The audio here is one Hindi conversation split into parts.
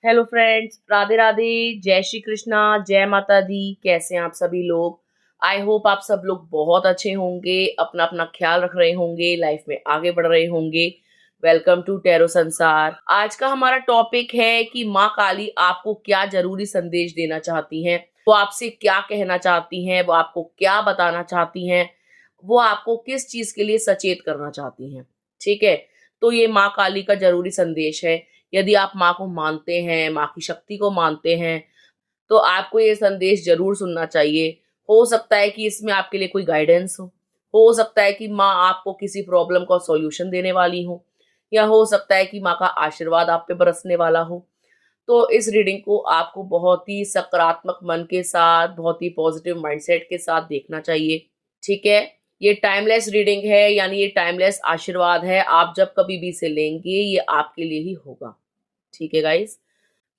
Hello friends, Radhe Radhe. जय श्री कृष्णा, जय माता दी। कैसे हैं आप सभी लोग? आई होप आप सब लोग बहुत अच्छे होंगे, अपना अपना ख्याल रख रहे होंगे, लाइफ में आगे बढ़ रहे होंगे। वेलकम टू टैरो संसार। आज का हमारा टॉपिक है कि माँ काली आपको क्या जरूरी संदेश देना चाहती हैं, वो आपसे क्या कहना चाहती हैं, वो आपको क्या बताना चाहती हैं, वो आपको किस चीज के लिए सचेत करना चाहती हैं। ठीक है, तो ये माँ काली का जरूरी संदेश है। यदि आप माँ को मानते हैं, माँ की शक्ति को मानते हैं, तो आपको ये संदेश जरूर सुनना चाहिए। हो सकता है कि इसमें आपके लिए कोई गाइडेंस हो सकता है कि माँ आपको किसी प्रॉब्लम का सॉल्यूशन देने वाली हो, या हो सकता है कि माँ का आशीर्वाद आप पे बरसने वाला हो। तो इस रीडिंग को आपको बहुत ही सकारात्मक मन के साथ, बहुत ही पॉजिटिव माइंडसेट के साथ देखना चाहिए। ठीक है, ये टाइमलेस रीडिंग है, यानी ये टाइमलेस आशीर्वाद है। आप जब कभी भी इसे लेंगे, ये आपके लिए ही होगा। ठीक है गाइस,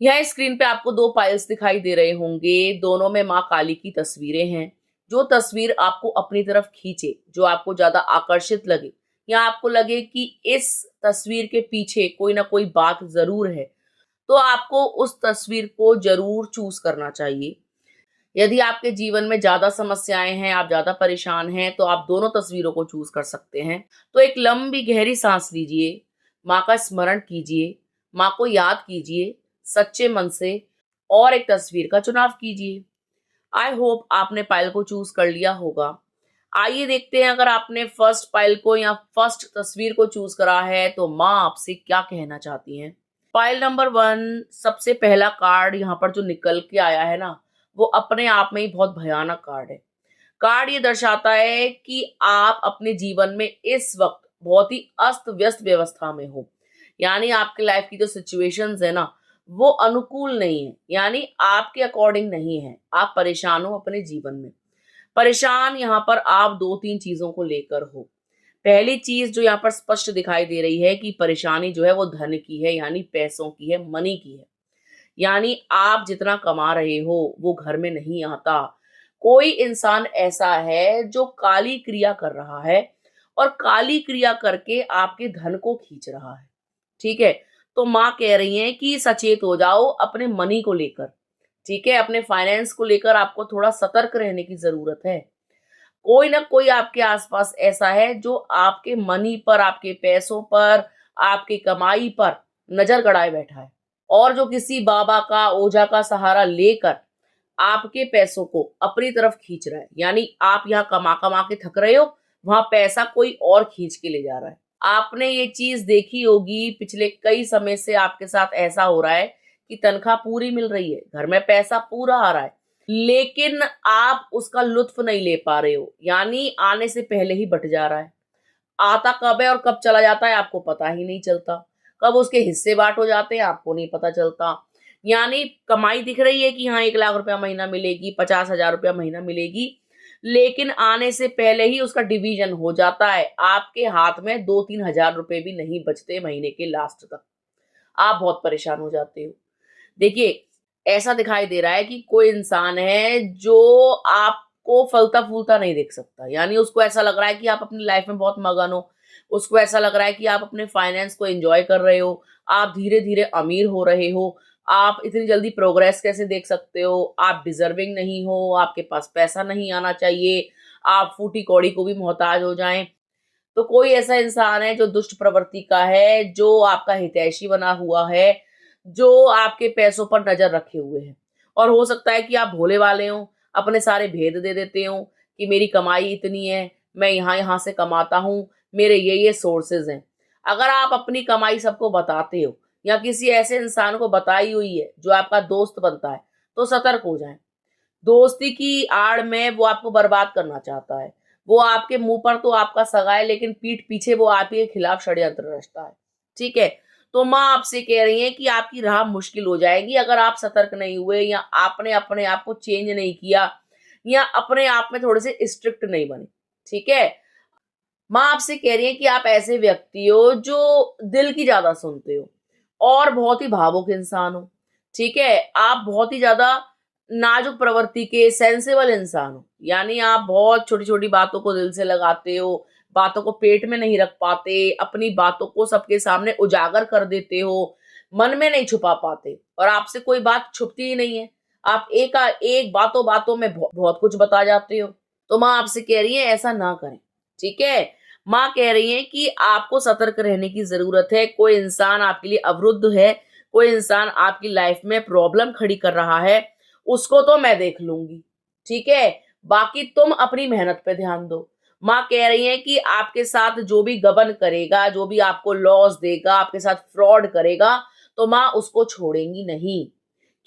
यह स्क्रीन पे आपको दो फाइल्स दिखाई दे रहे होंगे। दोनों में माँ काली की तस्वीरें हैं। जो तस्वीर आपको अपनी तरफ खींचे, जो आपको ज्यादा आकर्षित लगे, या आपको लगे कि इस तस्वीर के पीछे कोई ना कोई बात जरूर है, तो आपको उस तस्वीर को जरूर चूज करना चाहिए। यदि आपके जीवन में ज्यादा समस्याएं हैं, आप ज्यादा परेशान हैं, तो आप दोनों तस्वीरों को चूज कर सकते हैं। तो एक लंबी गहरी सांस लीजिए, माँ का स्मरण कीजिए, माँ को याद कीजिए सच्चे मन से, और एक तस्वीर का चुनाव कीजिए। आई होप आपने पाइल को चूज कर लिया होगा। आइए देखते हैं, अगर आपने फर्स्ट पाइल को या फर्स्ट तस्वीर को चूज करा है, तो माँ आपसे क्या कहना चाहती हैं। पाइल नंबर 1, सबसे पहला कार्ड यहाँ पर जो निकल के आया है ना, वो अपने आप में ही बहुत भयानक कार्ड है। कार्ड ये दर्शाता है कि आप अपने जीवन में इस वक्त बहुत ही अस्त व्यस्त व्यवस्था में हो। यानी आपके लाइफ की जो सिचुएशंस है ना, वो अनुकूल नहीं है, यानी आपके अकॉर्डिंग नहीं है। आप परेशान हो अपने जीवन में। परेशान यहाँ पर आप दो तीन चीजों को लेकर हो। पहली चीज जो यहाँ पर स्पष्ट दिखाई दे रही है कि परेशानी जो है वो धन की है, यानी पैसों की है, मनी की है। यानी आप जितना कमा रहे हो वो घर में नहीं आता। कोई इंसान ऐसा है जो काली क्रिया कर रहा है, और काली क्रिया करके आपके धन को खींच रहा है। ठीक है, तो माँ कह रही है कि सचेत हो जाओ अपने मनी को लेकर। ठीक है, अपने फाइनेंस को लेकर आपको थोड़ा सतर्क रहने की जरूरत है। कोई ना कोई आपके आसपास ऐसा है जो आपके मनी पर, आपके पैसों पर, आपकी कमाई पर नजर गड़ाए बैठा है, और जो किसी बाबा का, ओझा का सहारा लेकर आपके पैसों को अपनी तरफ खींच रहा है। यानी आप यहाँ कमा कमा के थक रहे हो, वहां पैसा कोई और खींच के ले जा रहा है। आपने ये चीज देखी होगी, पिछले कई समय से आपके साथ ऐसा हो रहा है कि तनख्वाह पूरी मिल रही है, घर में पैसा पूरा आ रहा है, लेकिन आप उसका लुत्फ नहीं ले पा रहे हो। यानी आने से पहले ही बट जा रहा है। आता कब है और कब चला जाता है आपको पता ही नहीं चलता। कब उसके हिस्से बांट हो जाते हैं आपको नहीं पता चलता। यानी कमाई दिख रही है कि हाँ 1 लाख रुपया महीना मिलेगी, 50,000 रुपया महीना मिलेगी, लेकिन आने से पहले ही उसका डिवीजन हो जाता है। आपके हाथ में 2-3 हजार रुपए भी नहीं बचते महीने के लास्ट तक। आप बहुत परेशान हो जाते हो। देखिए, ऐसा दिखाई दे रहा है कि कोई इंसान है जो आपको फलता फूलता नहीं देख सकता। यानी उसको ऐसा लग रहा है कि आप अपनी लाइफ में बहुत मगन हो। उसको ऐसा लग रहा है कि आप अपने फाइनेंस को एंजॉय कर रहे हो, आप धीरे धीरे अमीर हो रहे हो। आप इतनी जल्दी प्रोग्रेस कैसे देख सकते हो? आप डिजर्विंग नहीं हो, आपके पास पैसा नहीं आना चाहिए, आप फूटी कौड़ी को भी मोहताज हो जाएं। तो कोई ऐसा इंसान है जो दुष्ट प्रवृत्ति का है, जो आपका हितैषी बना हुआ है, जो आपके पैसों पर नजर रखे हुए है। और हो सकता है कि आप भोले वाले हो, अपने सारे भेद दे देते हो कि मेरी कमाई इतनी है, मैं यहाँ यहाँ से कमाता हूँ, मेरे ये सोर्सेज हैं। अगर आप अपनी कमाई सबको बताते हो, या किसी ऐसे इंसान को बताई हुई है जो आपका दोस्त बनता है, तो सतर्क हो जाएं। दोस्ती की आड़ में वो आपको बर्बाद करना चाहता है। वो आपके मुंह पर तो आपका सगा है, लेकिन पीठ पीछे वो आप ही के खिलाफ षड्यंत्र रचता है। ठीक है, तो माँ आपसे कह रही है कि आपकी राह मुश्किल हो जाएगी अगर आप सतर्क नहीं हुए, या आपने अपने आप को चेंज नहीं किया, या अपने आप में थोड़े से स्ट्रिक्ट नहीं बने। ठीक है, माँ आपसे कह रही है कि आप ऐसे व्यक्ति हो जो दिल की ज्यादा सुनते हो, और बहुत ही भावुक इंसान हो। ठीक है, आप बहुत ही ज्यादा नाजुक प्रवृत्ति के सेंसिबल इंसान हो। यानी आप बहुत छोटी छोटी बातों को दिल से लगाते हो, बातों को पेट में नहीं रख पाते, अपनी बातों को सबके सामने उजागर कर देते हो। मन में नहीं छुपा पाते और आपसे कोई बात छुपती ही नहीं है। आप एक बातों बातों में बहुत कुछ बता जाते हो। तो माँ आपसे कह रही है ऐसा ना करें, ठीक है। माँ कह रही है कि आपको सतर्क रहने की जरूरत है। कोई इंसान आपके लिए अवरुद्ध है, कोई इंसान आपकी लाइफ में प्रॉब्लम खड़ी कर रहा है, उसको तो मैं देख लूंगी, ठीक है। बाकी तुम अपनी मेहनत पे ध्यान दो। माँ कह रही है कि आपके साथ जो भी गबन करेगा, जो भी आपको लॉस देगा, आपके साथ फ्रॉड करेगा, तो माँ उसको छोड़ेंगी नहीं।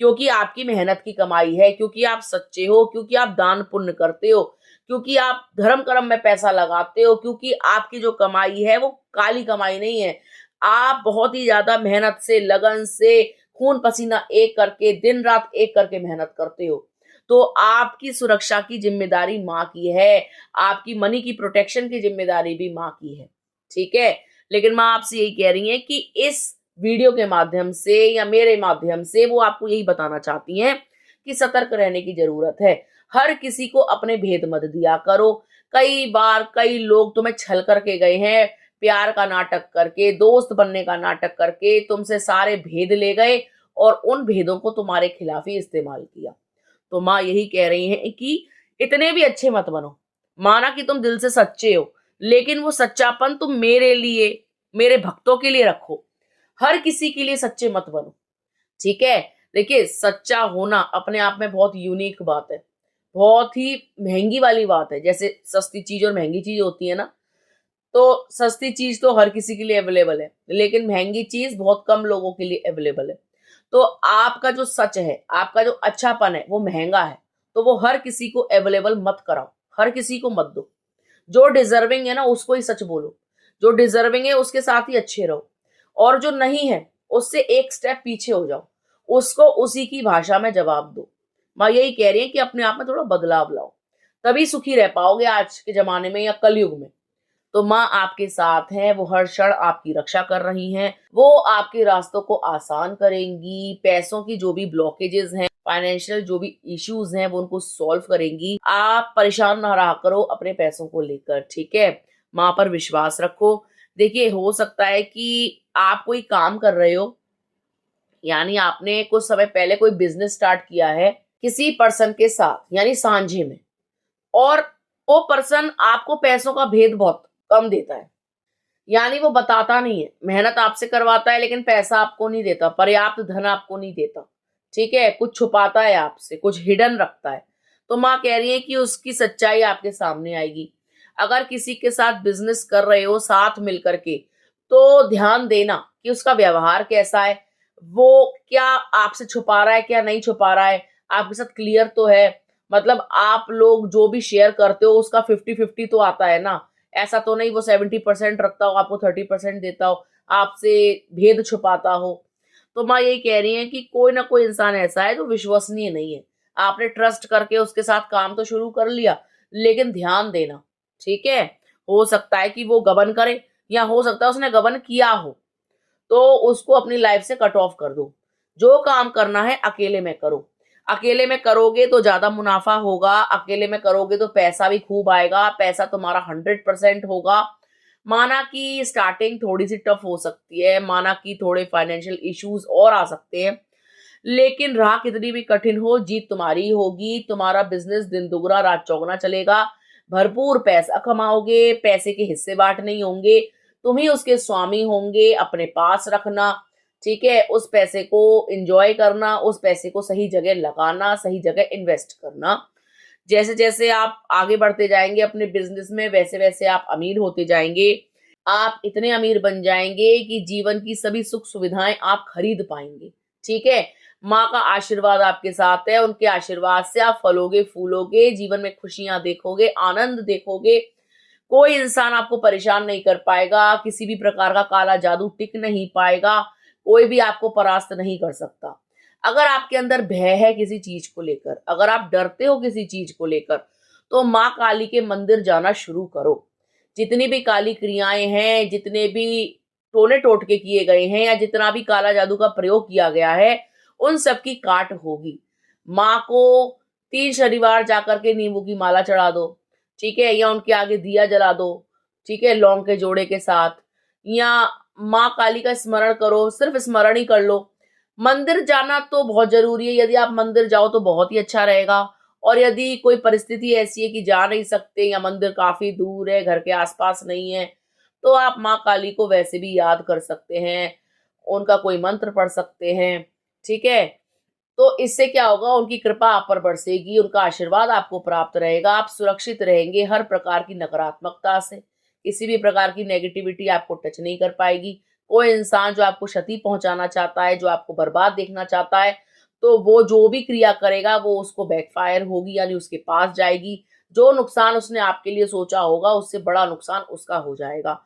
क्योंकि आपकी मेहनत की कमाई है, क्योंकि आप सच्चे हो, क्योंकि आप दान पुण्य करते हो, क्योंकि आप धर्म कर्म में पैसा लगाते हो, क्योंकि आपकी जो कमाई है वो काली कमाई नहीं है। आप बहुत ही ज्यादा मेहनत से, लगन से, खून पसीना एक करके, दिन रात एक करके मेहनत करते हो। तो आपकी सुरक्षा की जिम्मेदारी माँ की है, आपकी मनी की प्रोटेक्शन की जिम्मेदारी भी माँ की है, ठीक है। लेकिन माँ आपसे यही कह रही है कि इस वीडियो के माध्यम से या मेरे माध्यम से वो आपको यही बताना चाहती हैं कि सतर्क रहने की जरूरत है। हर किसी को अपने भेद मत दिया करो। कई बार कई लोग तुम्हें छल करके गए हैं, प्यार का नाटक करके, दोस्त बनने का नाटक करके तुमसे सारे भेद ले गए और उन भेदों को तुम्हारे खिलाफ ही इस्तेमाल किया। तो माँ यही कह रही है कि इतने भी अच्छे मत बनो। माना कि तुम दिल से सच्चे हो, लेकिन वो सच्चापन तुम मेरे लिए, मेरे भक्तों के लिए रखो। हर किसी के लिए सच्चे मत बनो, ठीक है। देखिए, सच्चा होना अपने आप में बहुत यूनिक बात है, बहुत ही महंगी वाली बात है। जैसे सस्ती चीज और महंगी चीज होती है ना, तो सस्ती चीज तो हर किसी के लिए अवेलेबल है, लेकिन महंगी चीज बहुत कम लोगों के लिए अवेलेबल है। तो आपका जो सच है, आपका जो अच्छापन है, वो महंगा है, तो वो हर किसी को अवेलेबल मत कराओ, हर किसी को मत दो। जो डिजर्विंग है ना, उसको ही सच बोलो। जो डिजर्विंग है उसके साथ ही अच्छे रहो, और जो नहीं है उससे एक स्टेप पीछे हो जाओ, उसको उसी की भाषा में जवाब दो। माँ यही कह रही है कि अपने आप में थोड़ा बदलाव लाओ, तभी सुखी रह पाओगे आज के जमाने में या कलयुग में। तो माँ आपके साथ हैं, वो हर क्षण आपकी रक्षा कर रही हैं, वो आपके रास्तों को आसान करेंगी। पैसों की जो भी ब्लॉकेजेस हैं, फाइनेंशियल जो भी इश्यूज हैं, वो उनको सॉल्व करेंगी। आप परेशान ना रहा करो अपने पैसों को लेकर, ठीक है। माँ पर विश्वास रखो। देखिए, हो सकता है कि आप कोई काम कर रहे हो, यानी आपने कुछ समय पहले कोई बिजनेस स्टार्ट किया है किसी पर्सन के साथ, यानी सांझे में, और वो पर्सन आपको पैसों का भेद बहुत कम देता है। यानी वो बताता नहीं है, मेहनत आपसे करवाता है लेकिन पैसा आपको नहीं देता, पर्याप्त धन आपको नहीं देता, ठीक है। कुछ छुपाता है आपसे, कुछ हिडन रखता है। तो माँ कह रही है कि उसकी सच्चाई आपके सामने आएगी। अगर किसी के साथ बिजनेस कर रहे हो साथ मिल करके, तो ध्यान देना कि उसका व्यवहार कैसा है, वो क्या आपसे छुपा रहा है, क्या नहीं छुपा रहा है, आपके साथ क्लियर तो है। मतलब आप लोग जो भी शेयर करते हो उसका 50-50 तो आता है ना। ऐसा तो नहीं वो 70% रखता हो, आपको 30% देता हो, आपसे भेद छुपाता हो। तो माँ यही कह रही है कि कोई ना कोई इंसान ऐसा है जो विश्वसनीय नहीं है। आपने ट्रस्ट करके उसके साथ काम तो शुरू कर लिया, लेकिन ध्यान देना, ठीक है। हो सकता है कि वो गबन करे, या हो सकता है उसने गबन किया हो, तो उसको अपनी लाइफ से कट ऑफ कर दो। जो काम करना है अकेले में करो। अकेले में करोगे तो ज्यादा मुनाफा होगा, अकेले में करोगे तो पैसा भी खूब आएगा, पैसा तुम्हारा 100% होगा। माना कि स्टार्टिंग थोड़ी सी टफ हो सकती है, माना कि थोड़े फाइनेंशियल इश्यूज और आ सकते हैं, लेकिन राह कितनी भी कठिन हो, जीत तुम्हारी ही होगी। तुम्हारा बिजनेस दिन दुगना रात चौगुना चलेगा, भरपूर पैसा कमाओगे, पैसे के हिस्से बांट नहीं होंगे, तुम ही उसके स्वामी होंगे। अपने पास रखना, ठीक है। उस पैसे को एंजॉय करना, उस पैसे को सही जगह लगाना, सही जगह इन्वेस्ट करना। जैसे जैसे आप आगे बढ़ते जाएंगे अपने बिजनेस में, वैसे वैसे आप अमीर होते जाएंगे। आप इतने अमीर बन जाएंगे कि जीवन की सभी सुख सुविधाएं आप खरीद पाएंगे, ठीक है। माँ का आशीर्वाद आपके साथ है, उनके आशीर्वाद से आप फलोगे फूलोगे, जीवन में खुशियां देखोगे, आनंद देखोगे। कोई इंसान आपको परेशान नहीं कर पाएगा, किसी भी प्रकार का काला जादू टिक नहीं पाएगा, कोई भी आपको परास्त नहीं कर सकता। अगर आपके अंदर भय है किसी चीज को लेकर, अगर आप डरते हो किसी चीज को लेकर, तो माँ काली के मंदिर जाना शुरू करो। जितनी भी काली क्रियाएं हैं, जितने भी टोने टोटके किए गए हैं, या जितना भी काला जादू का प्रयोग किया गया है, उन सब की काट होगी। माँ को 3 शनिवार जाकर के नींबू की माला चढ़ा दो, ठीक है, या उनके आगे दिया जला दो, ठीक है, लौंग के जोड़े के साथ। या माँ काली का स्मरण करो, सिर्फ स्मरण ही कर लो। मंदिर जाना तो बहुत जरूरी है, यदि आप मंदिर जाओ तो बहुत ही अच्छा रहेगा। और यदि कोई परिस्थिति ऐसी है कि जा नहीं सकते या मंदिर काफी दूर है, घर के आसपास नहीं है, तो आप माँ काली को वैसे भी याद कर सकते हैं, उनका कोई मंत्र पढ़ सकते हैं। ठीक है, तो इससे क्या होगा, उनकी कृपा आप पर बरसेगी, उनका आशीर्वाद आपको प्राप्त रहेगा, आप सुरक्षित रहेंगे हर प्रकार की नकारात्मकता से। किसी भी प्रकार की नेगेटिविटी आपको टच नहीं कर पाएगी। कोई इंसान जो आपको क्षति पहुंचाना चाहता है, जो आपको बर्बाद देखना चाहता है, तो वो जो भी क्रिया करेगा वो उसको बैकफायर होगी, यानी उसके पास जाएगी। जो नुकसान उसने आपके लिए सोचा होगा, उससे बड़ा नुकसान उसका हो जाएगा।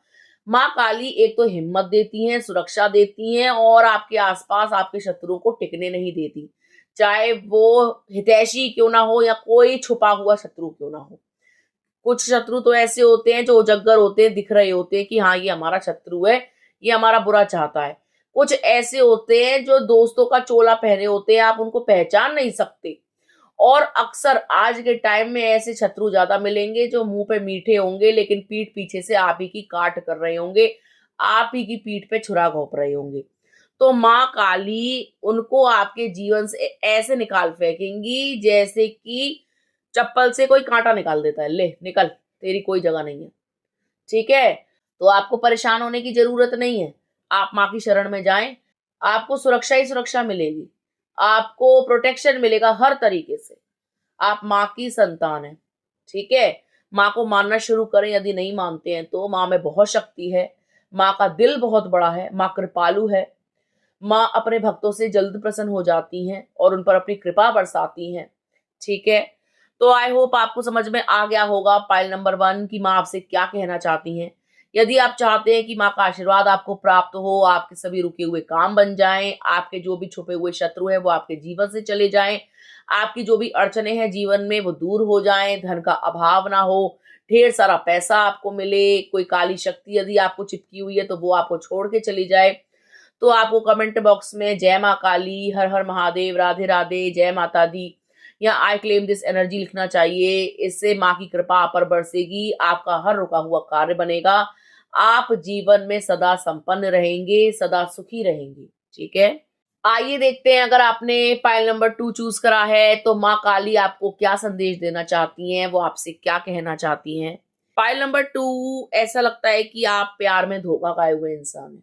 माँ काली एक तो हिम्मत देती हैं, सुरक्षा देती हैं, और आपके आसपास आपके शत्रुओं को टिकने नहीं देती, चाहे वो हितैषी क्यों ना हो या कोई छुपा हुआ शत्रु क्यों ना हो। कुछ शत्रु तो ऐसे होते हैं जो उजागर होते हैं, दिख रहे होते हैं कि हाँ ये हमारा शत्रु है, ये हमारा बुरा चाहता है। कुछ ऐसे होते हैं जो दोस्तों का चोला पहने होते हैं, आप उनको पहचान नहीं सकते। और अक्सर आज के टाइम में ऐसे शत्रु ज्यादा मिलेंगे जो मुंह पे मीठे होंगे, लेकिन पीठ पीछे से आप ही की काट कर रहे होंगे, आप ही की पीठ पे छुरा घोंप रहे होंगे। तो माँ काली उनको आपके जीवन से ऐसे निकाल फेंकेंगी जैसे कि चप्पल से कोई कांटा निकाल देता है, ले निकल, तेरी कोई जगह नहीं है। ठीक है, तो आपको परेशान होने की जरूरत नहीं है। आप माँ की शरण में जाएं, आपको सुरक्षा ही सुरक्षा मिलेगी, आपको प्रोटेक्शन मिलेगा हर तरीके से। आप माँ की संतान है। ठीक है, माँ को मानना शुरू करें, यदि नहीं मानते हैं तो माँ में बहुत शक्ति है, माँ का दिल बहुत बड़ा है, माँ कृपालु है। माँ अपने भक्तों से जल्द प्रसन्न हो जाती हैं और उन पर अपनी कृपा बरसाती हैं। ठीक है, तो आई होप आपको समझ में आ गया होगा पाइल नंबर 1 की माँ आपसे क्या कहना चाहती हैं। यदि आप चाहते हैं कि माँ का आशीर्वाद आपको प्राप्त हो, आपके सभी रुके हुए काम बन जाएं, आपके जो भी छुपे हुए शत्रु हैं वो आपके जीवन से चले जाएं, आपकी जो भी अड़चने हैं जीवन में वो दूर हो जाएं, धन का अभाव ना हो, ढेर सारा पैसा आपको मिले, कोई काली शक्ति यदि आपको चिपकी हुई है तो वो आपको छोड़ के चली जाए, तो आपको कमेंट बॉक्स में जय माँ काली, हर हर महादेव, राधे राधे, जय माता दी या आई क्लेम दिस एनर्जी लिखना चाहिए। इससे माँ की कृपा आप पर बरसेगी, आपका हर रुका हुआ कार्य बनेगा, आप जीवन में सदा संपन्न रहेंगे, सदा सुखी रहेंगे। ठीक है, आइए देखते हैं, अगर आपने पाइल नंबर 2 चूज करा है तो माँ काली आपको क्या संदेश देना चाहती हैं, वो आपसे क्या कहना चाहती हैं। पाइल नंबर 2, ऐसा लगता है कि आप प्यार में धोखा खाए हुए इंसान हैं।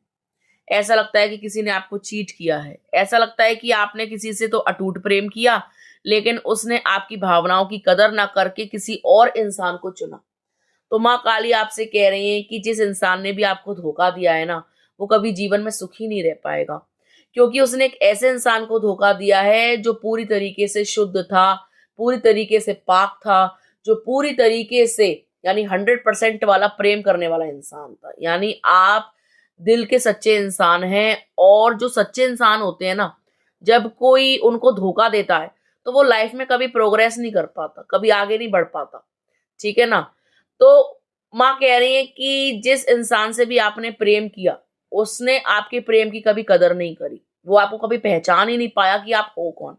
ऐसा लगता है कि किसी ने आपको चीट किया है। ऐसा लगता है कि आपने किसी से तो अटूट प्रेम किया, लेकिन उसने आपकी भावनाओं की कदर ना करके किसी और इंसान को चुना। तो माँ काली आपसे कह रही हैं कि जिस इंसान ने भी आपको धोखा दिया है ना, वो कभी जीवन में सुखी नहीं रह पाएगा, क्योंकि उसने एक ऐसे इंसान को धोखा दिया है जो पूरी तरीके से शुद्ध था, पूरी तरीके से पाक था, जो पूरी तरीके से यानी 100% वाला प्रेम करने वाला इंसान था। यानी आप दिल के सच्चे इंसान हैं, और जो सच्चे इंसान होते हैं ना, जब कोई उनको धोखा देता है तो वो लाइफ में कभी प्रोग्रेस नहीं कर पाता, कभी आगे नहीं बढ़ पाता। ठीक है ना, तो माँ कह रही है कि जिस इंसान से भी आपने प्रेम किया, उसने आपके प्रेम की कभी कदर नहीं करी, वो आपको कभी पहचान ही नहीं पाया कि आप हो कौन।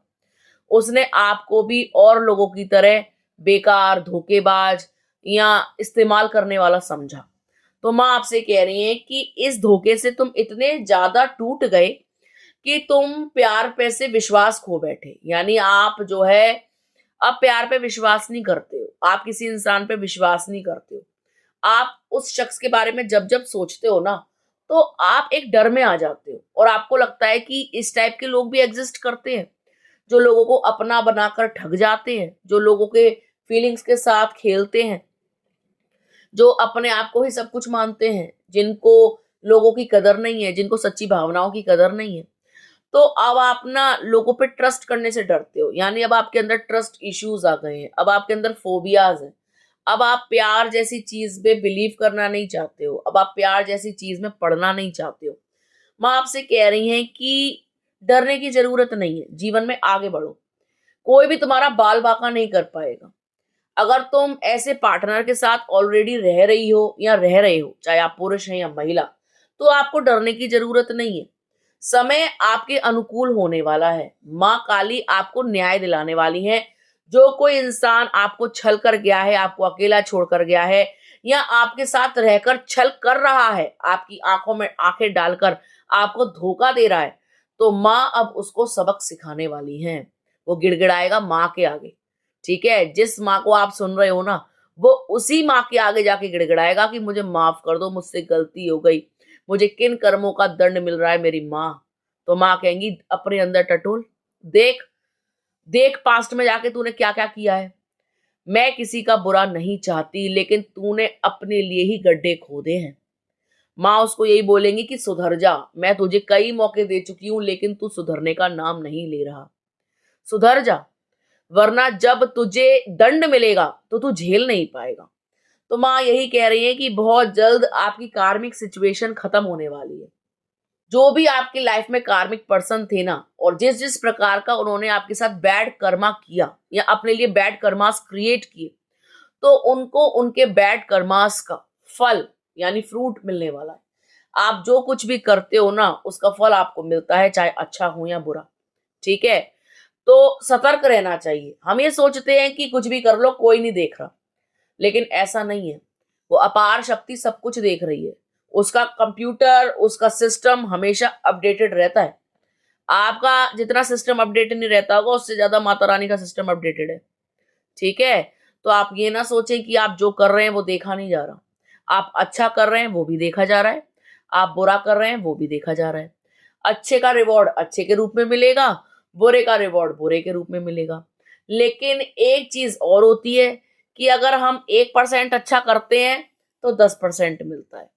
उसने आपको भी और लोगों की तरह बेकार, धोखेबाज या इस्तेमाल करने वाला समझा। तो माँ आपसे कह रही है कि इस धोखे से तुम इतने ज्यादा टूट गए कि तुम प्यार पे से विश्वास खो बैठे। यानी आप जो है अब प्यार पे विश्वास नहीं करते हो, आप किसी इंसान पे विश्वास नहीं करते हो। आप उस शख्स के बारे में जब जब सोचते हो ना, तो आप एक डर में आ जाते हो, और आपको लगता है कि इस टाइप के लोग भी एग्जिस्ट करते हैं, जो लोगों को अपना बनाकर ठग जाते हैं, जो लोगों के फीलिंग्स के साथ खेलते हैं, जो अपने आप को ही सब कुछ मानते हैं, जिनको लोगों की कदर नहीं है, जिनको सच्ची भावनाओं की कदर नहीं है। तो अब आप ना लोगों पे ट्रस्ट करने से डरते हो, यानी अब आपके अंदर ट्रस्ट इश्यूज आ गए हैं, अब आपके अंदर फोबियाज हैं। अब आप प्यार जैसी चीज में बिलीव करना नहीं चाहते हो, अब आप प्यार जैसी चीज में पढ़ना नहीं चाहते हो। माँ आपसे कह रही हैं कि डरने की जरूरत नहीं है, जीवन में आगे बढ़ो, कोई भी तुम्हारा बाल बाका नहीं कर पाएगा। अगर तुम ऐसे पार्टनर के साथ ऑलरेडी रह रही हो या रह रहे हो, चाहे आप पुरुष हैं या महिला, तो आपको डरने की जरूरत नहीं है। समय आपके अनुकूल होने वाला है, माँ काली आपको न्याय दिलाने वाली है। जो कोई इंसान आपको छल कर गया है, आपको अकेला छोड़कर गया है, या आपके साथ रहकर छल कर रहा है, आपकी आंखों में आंखें डालकर आपको धोखा दे रहा है, तो माँ अब उसको सबक सिखाने वाली है। वो गिड़गिड़ाएगा माँ के आगे। ठीक है, जिस माँ को आप सुन रहे हो ना, वो उसी माँ के आगे जाके गिड़गिड़ाएगा कि मुझे माफ कर दो, मुझसे गलती हो गई, मुझे किन कर्मों का दंड मिल रहा है मेरी माँ। तो माँ कहेंगी अपने अंदर टटोल, देख देख पास्ट में जाके तूने क्या क्या किया है। मैं किसी का बुरा नहीं चाहती, लेकिन तूने अपने लिए ही गड्ढे खोदे हैं। माँ उसको यही बोलेंगी कि सुधर जा, मैं तुझे कई मौके दे चुकी हूं, लेकिन तू सुधरने का नाम नहीं ले रहा। सुधर जा, वरना जब तुझे दंड मिलेगा तो तू झेल नहीं पाएगा। तो माँ यही कह रही है कि बहुत जल्द आपकी कार्मिक सिचुएशन खत्म होने वाली है। जो भी आपकी लाइफ में कार्मिक पर्सन थे ना, और जिस जिस प्रकार का उन्होंने आपके साथ बैड कर्मा किया या अपने लिए बैड कर्मास क्रिएट किए, तो उनको उनके बैड कर्मास का फल यानी फ्रूट मिलने वाला है। आप जो कुछ भी करते हो ना, उसका फल आपको मिलता है, चाहे अच्छा हो या बुरा। ठीक है, तो सतर्क रहना चाहिए। हम ये सोचते हैं कि कुछ भी कर लो, कोई नहीं देख रहा, लेकिन ऐसा नहीं है। वो अपार शक्ति सब कुछ देख रही है। उसका कंप्यूटर, उसका सिस्टम हमेशा अपडेटेड रहता है। आपका जितना सिस्टम अपडेटेड नहीं रहता होगा, उससे ज्यादा माता रानी का सिस्टम अपडेटेड है। ठीक है, तो आप ये ना सोचें कि आप जो कर रहे हैं वो देखा नहीं जा रहा। आप अच्छा कर रहे हैं वो भी देखा जा रहा है, आप बुरा कर रहे हैं वो भी देखा जा रहा है। अच्छे का रिवॉर्ड अच्छे के रूप में मिलेगा, बुरे का रिवॉर्ड बुरे के रूप में मिलेगा। लेकिन एक चीज और होती है कि अगर हम 1% अच्छा करते हैं तो 10% मिलता है।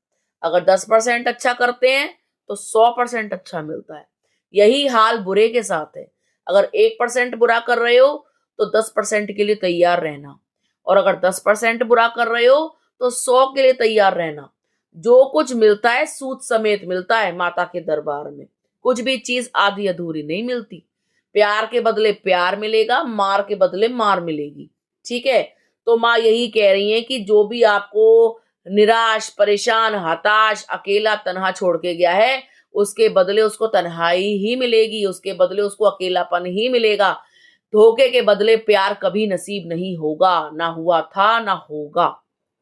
अगर 10% अच्छा करते हैं तो 100% अच्छा मिलता है। यही हाल बुरे के साथ है। अगर 1% बुरा कर रहे हो तो 10% के लिए तैयार रहना, और अगर 10% बुरा कर रहे हो तो 100 के लिए तैयार रहना। जो कुछ मिलता है सूद समेत मिलता है माता के दरबार में। कुछ भी चीज आधी अधूरी नहीं मिलती। प्यार के बदले प्यार मिलेगा, मार के बदले मार मिलेगी। ठीक है, तो माँ यही कह रही है कि जो भी आपको निराश, परेशान, हताश, अकेला, तन्हा छोड़ के गया है, उसके बदले उसको तन्हाई ही मिलेगी, उसके बदले उसको अकेलापन ही मिलेगा। धोखे के बदले प्यार कभी नसीब नहीं होगा, ना हुआ था ना होगा।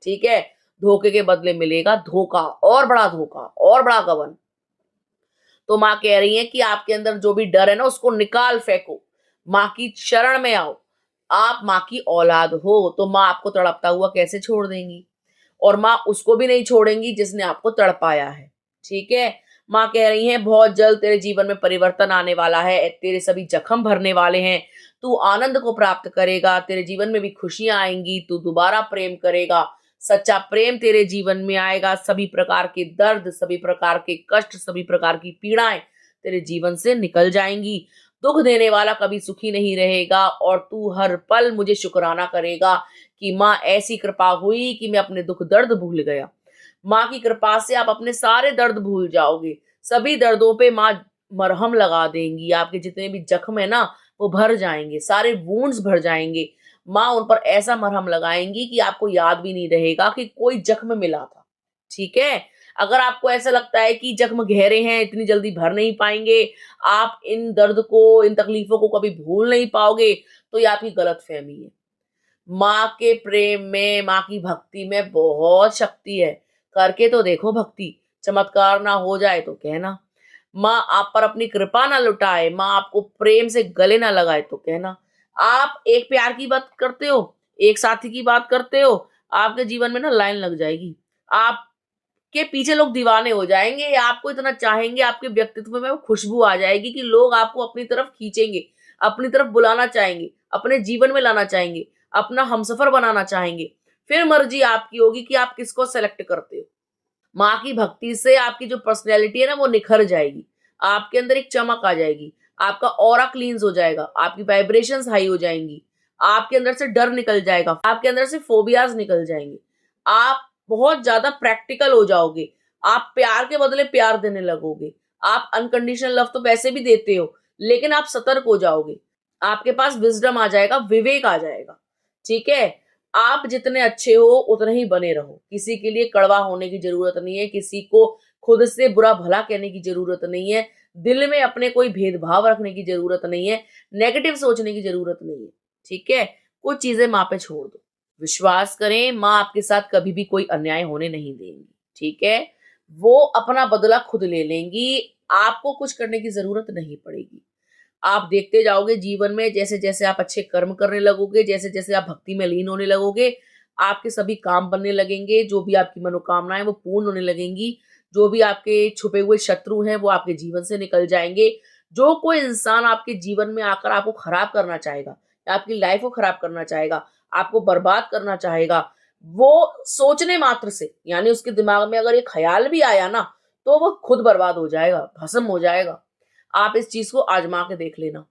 ठीक है, धोखे के बदले मिलेगा धोखा, और बड़ा धोखा, और बड़ा गबन। तो माँ कह रही है कि आपके अंदर जो भी डर है ना, उसको निकाल फेंको, माँ की शरण में आओ। आप माँ की औलाद हो, तो माँ आपको तड़पता हुआ कैसे छोड़ देंगी, और माँ उसको भी नहीं छोड़ेंगी जिसने आपको तड़पाया है। ठीक है, माँ कह रही हैं बहुत जल्द तेरे जीवन में परिवर्तन आने वाला है, तेरे सभी जख्म भरने वाले हैं, तू आनंद को प्राप्त करेगा, तेरे जीवन में भी खुशियां आएंगी, तू दोबारा प्रेम करेगा, सच्चा प्रेम तेरे जीवन में आएगा। सभी प्रकार के दर्द, सभी प्रकार के कष्ट, सभी प्रकार की पीड़ाएं तेरे जीवन से निकल जाएंगी। दुख देने वाला कभी सुखी नहीं रहेगा, और तू हर पल मुझे शुक्राना करेगा कि माँ ऐसी कृपा हुई कि मैं अपने दुख दर्द भूल गया। माँ की कृपा से आप अपने सारे दर्द भूल जाओगे। सभी दर्दों पे माँ मरहम लगा देंगी। आपके जितने भी जख्म है ना, वो भर जाएंगे, सारे वुंड्स भर जाएंगे। माँ उन पर ऐसा मरहम लगाएंगी कि आपको याद भी नहीं रहेगा कि कोई जख्म मिला था। ठीक है, अगर आपको ऐसा लगता है कि जख्म गहरे हैं, इतनी जल्दी भर नहीं पाएंगे, आप इन दर्द को, इन तकलीफों को कभी भूल नहीं पाओगे, तो ये आपकी गलतफहमी है। माँ के प्रेम में, माँ की भक्ति में बहुत शक्ति है। करके तो देखो भक्ति, चमत्कार ना हो जाए तो कहना। माँ आप पर अपनी कृपा ना लुटाए, माँ आपको प्रेम से गले ना लगाए तो कहना। आप एक प्यार की बात करते हो, एक साथी की बात करते हो, आपके जीवन में ना लाइन लग जाएगी। आपके पीछे लोग दीवाने हो जाएंगे, आपको इतना चाहेंगे, आपके व्यक्तित्व में वो खुशबू आ जाएगी कि लोग आपको अपनी तरफ खींचेंगे, अपनी तरफ बुलाना चाहेंगे, अपने जीवन में लाना चाहेंगे, अपना हमसफर बनाना चाहेंगे। फिर मर्जी आपकी होगी कि आप किसको सेलेक्ट करते हो। माँ की भक्ति से आपकी जो पर्सनैलिटी है ना, वो निखर जाएगी। आपके अंदर एक चमक आ जाएगी, आपका ऑरा क्लींस हो जाएगा, आपकी वाइब्रेशंस हाई हो जाएंगी, आपके अंदर से डर निकल जाएगा, आपके अंदर से फोबियाज निकल जाएंगे। आप बहुत ज्यादा प्रैक्टिकल हो जाओगे। आप प्यार के बदले प्यार देने लगोगे। आप अनकंडीशनल लव तो वैसे भी देते हो, लेकिन आप सतर्क हो जाओगे। आपके पास विजडम आ जाएगा, विवेक आ जाएगा। ठीक है, आप जितने अच्छे हो उतने ही बने रहो। किसी के लिए कड़वा होने की जरूरत नहीं है, किसी को खुद से बुरा भला कहने की जरूरत नहीं है, दिल में अपने कोई भेदभाव रखने की जरूरत नहीं है, नेगेटिव सोचने की जरूरत नहीं है। ठीक है, कुछ चीजें माँ पे छोड़ दो, विश्वास करें, माँ आपके साथ कभी भी कोई अन्याय होने नहीं देंगी, ठीक है? वो अपना बदला खुद ले लेंगी, आपको कुछ करने की ज़रूरत नहीं पड़ेगी। आप देखते जाओगे जीवन में जैसे-जैसे आप अच्छे कर्म करने लगोगे, जैसे-जैसे आप भक्ति में लीन होने लगोगे, आपके सभी काम बनने लगेंगे, जो भी आपकी मनोकामनाएँ वो पूर्ण होने लगेंगी, जो भी आपके छुपे हुए शत्रु हैं वो आपके जीवन से निकल जाएँगे। जो कोई इंसान आपके जीवन में आकर आपको खराब करना चाहेगा, या आपकी लाइफ़ को खराब करना चाहेगा, आपको बर्बाद करना चाहेगा, वो सोचने मात्र से यानी उसके दिमाग में अगर ये ख़्याल भी आया ना, तो वो खुद बर्बाद हो जाएगा, भस्म हो जाएगा। आप इस चीज़ को आज़मा के देख लेना।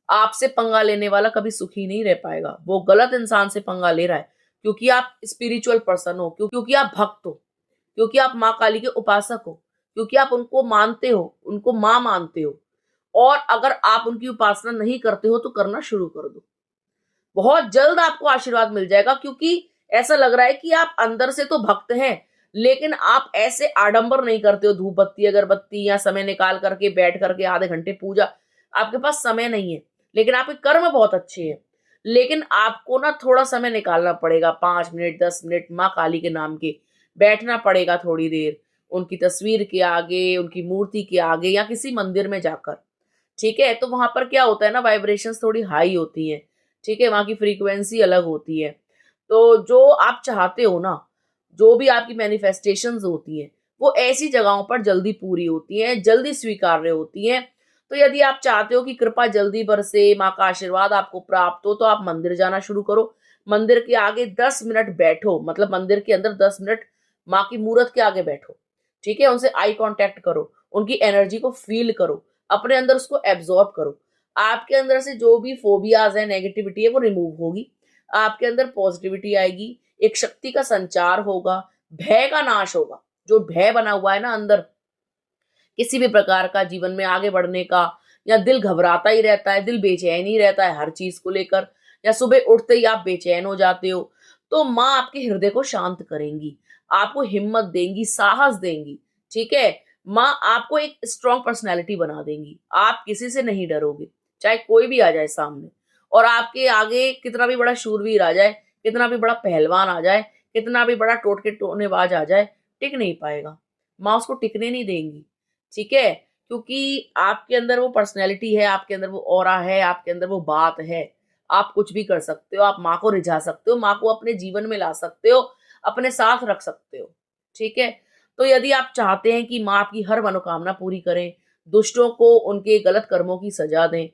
आपसे पंगा लेने वाला कभी सुखी नहीं रह पाएगा। वो गलत इंसान से पंगा ले रहा है, क्योंकि आप स्पिरिचुअल पर्सन हो, क्योंकि आप भक्त हो, क्योंकि आप माँ काली के उपासक हो, क्योंकि आप उनको मानते हो, उनको माँ मानते हो। और अगर आप उनकी उपासना नहीं करते हो तो करना शुरू कर दो। बहुत जल्द आपको आशीर्वाद मिल जाएगा, क्योंकि ऐसा लग रहा है कि आप अंदर से तो भक्त हैं, लेकिन आप ऐसे आडंबर नहीं करते हो, धूप बत्ती अगरबत्ती या समय निकाल करके बैठ करके आधे घंटे पूजा। आपके पास समय नहीं है, लेकिन आपके कर्म बहुत अच्छे हैं। लेकिन आपको ना थोड़ा समय निकालना पड़ेगा, 5 मिनट 10 मिनट माँ काली के नाम के बैठना पड़ेगा थोड़ी देर, उनकी तस्वीर के आगे, उनकी मूर्ति के आगे या किसी मंदिर में जाकर। ठीक है? तो वहाँ पर क्या होता है ना, वाइब्रेशंस थोड़ी हाई होती हैं, ठीक है? वहाँ की फ्रीक्वेंसी अलग होती है। तो जो आप चाहते हो ना, जो भी आपकी मैनिफेस्टेशंस होती हैं, वो ऐसी जगहों पर जल्दी पूरी होती हैं, जल्दी स्वीकार्य होती हैं। तो यदि आप चाहते हो कि कृपा जल्दी बरसे, माँ का आशीर्वाद आपको प्राप्त हो, तो आप मंदिर जाना शुरू करो। मंदिर के आगे 10 मिनट बैठो, मतलब मंदिर के अंदर 10 मिनट माँ की मूरत के आगे बैठो, ठीक है? उनसे आई कॉन्टैक्ट करो, उनकी एनर्जी को फ़ील करो, अपने अंदर उसको एब्ज़ॉर्ब करो। आपके अंदर से जो भी फ़ोबियाज़ हैं, नेगेटिविटी है, वो रिमूव होगी। आपके अंदर पॉज़िटिविटी आएगी, एक शक्ति का संचार होगा, भय का नाश होगा। जो भय बना हुआ है ना अंदर, किसी भी प्रकार का जीवन में आगे बढ़ने का, या दिल घबराता ही रहता है, दिल बेचैन ही रहता है हर चीज़ को लेकर, या सुबह उठते ही आप बेचैन हो जाते हो, तो माँ आपके हृदय को शांत करेंगी, आपको हिम्मत देंगी, साहस देंगी, ठीक है? माँ आपको एक स्ट्रॉन्ग पर्सनैलिटी बना देंगी, आप किसी से नहीं डरोगे, चाहे कोई भी आ जाए सामने। और आपके आगे कितना भी बड़ा शूरवीर आ जाए, कितना भी बड़ा पहलवान आ जाए, कितना भी बड़ा टोटके टोनेबाज आ जाए, टिक नहीं पाएगा। माँ उसको टिकने नहीं देंगी, ठीक है? क्योंकि आपके अंदर वो पर्सनैलिटी है, आपके अंदर वो ऑरा है, आपके अंदर वो बात है। आप कुछ भी कर सकते हो, आप माँ को रिझा सकते हो, माँ को अपने जीवन में ला सकते हो, अपने साथ रख सकते हो, ठीक है? तो यदि आप चाहते हैं कि माँ आपकी हर मनोकामना पूरी करें, दुष्टों को उनके गलत कर्मों की सज़ा दें,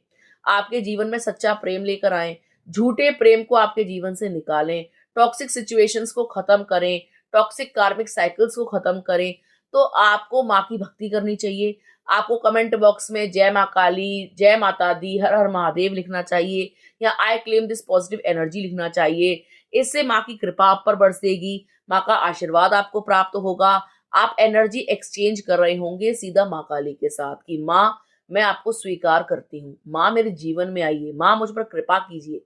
आपके जीवन में सच्चा प्रेम लेकर आएँ, झूठे प्रेम को आपके जीवन से निकालें, टॉक्सिक सिचुएशंस को खत्म करें, टॉक्सिक कार्मिक साइकिल्स को खत्म करें, तो आपको माँ की भक्ति करनी चाहिए। आपको कमेंट बॉक्स में जय माँ काली, जय माता दी, हर हर महादेव लिखना चाहिए, या I claim this positive energy लिखना चाहिए। इससे माँ की कृपा आप पर बरसेगी, माँ का आशीर्वाद आपको प्राप्त होगा। आप एनर्जी एक्सचेंज कर रहे होंगे सीधा माँ काली के साथ कि माँ, मैं आपको स्वीकार करती हूँ, माँ मेरे जीवन में आइए, माँ मुझ पर कृपा कीजिए।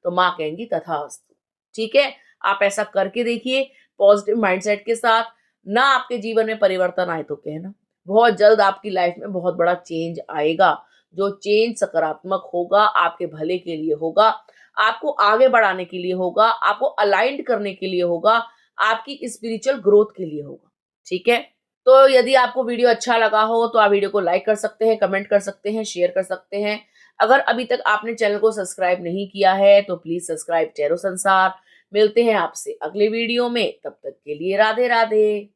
तो माँ कहेंगी तथास्तु, ठीक है? आप ऐसा करके देखिए पॉजिटिव माइंडसेट के साथ, ना आपके जीवन में परिवर्तन आए तो कहना। बहुत जल्द आपकी लाइफ में बहुत बड़ा चेंज आएगा। जो चेंज सकारात्मक होगा, आपके भले के लिए होगा, आपको आगे बढ़ाने के लिए होगा, आपको अलाइन्ड करने के लिए होगा, आपकी स्पिरिचुअल ग्रोथ के लिए होगा, ठीक है? तो यदि आपको वीडियो अच्छा लगा हो तो आप वीडियो को लाइक कर सकते हैं, कमेंट कर सकते हैं, शेयर कर सकते हैं। अगर अभी तक आपने चैनल को सब्सक्राइब नहीं किया है तो प्लीज़ सब्सक्राइब टैरो संसार। मिलते हैं आपसे अगले वीडियो में, तब तक के लिए राधे राधे।